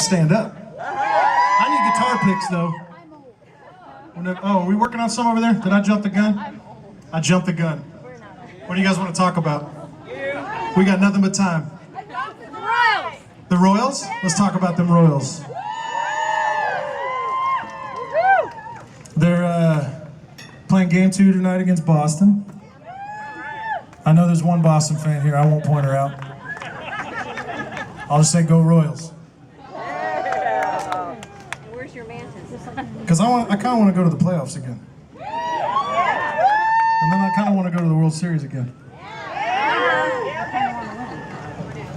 should stand up. I need guitar picks, though. Oh, are we working on some over there? Did I jump the gun? I jumped the gun. What do you guys want to talk about? We got nothing but time. The Royals? Let's talk about them Royals. They're playing game 2 tonight against Boston. I know there's one Boston fan here. I won't point her out. I'll just say go Royals. Where's your mantis? Because I kind of want to go to the playoffs again. And then I kind of want to go to the World Series again.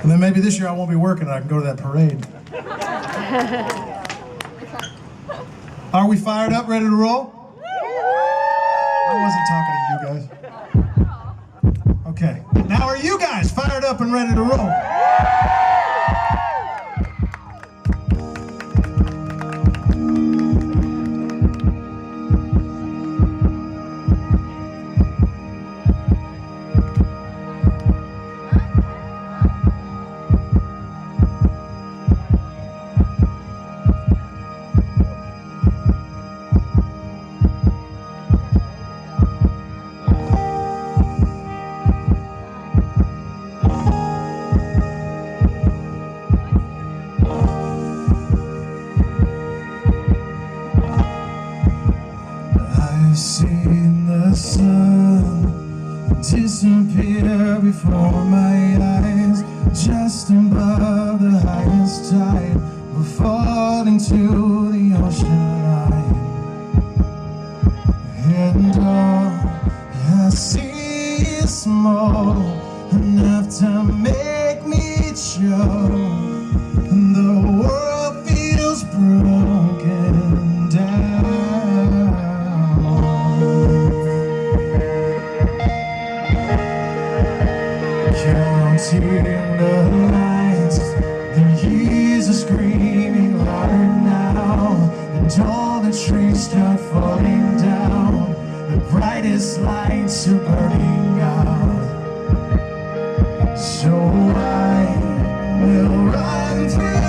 And then maybe this year I won't be working and I can go to that parade. Are we fired up, ready to roll? I wasn't talking to you guys. Okay. Now are you guys fired up and ready to roll? I've seen the sun disappear before my eyes, just above the highest tide, we're falling to the ocean line. And all I see is small enough to make me choke, and the world feels broken down. Counting the lights, the years are screaming louder now, and all the trees start falling down, the brightest lights are burning out. So I will run through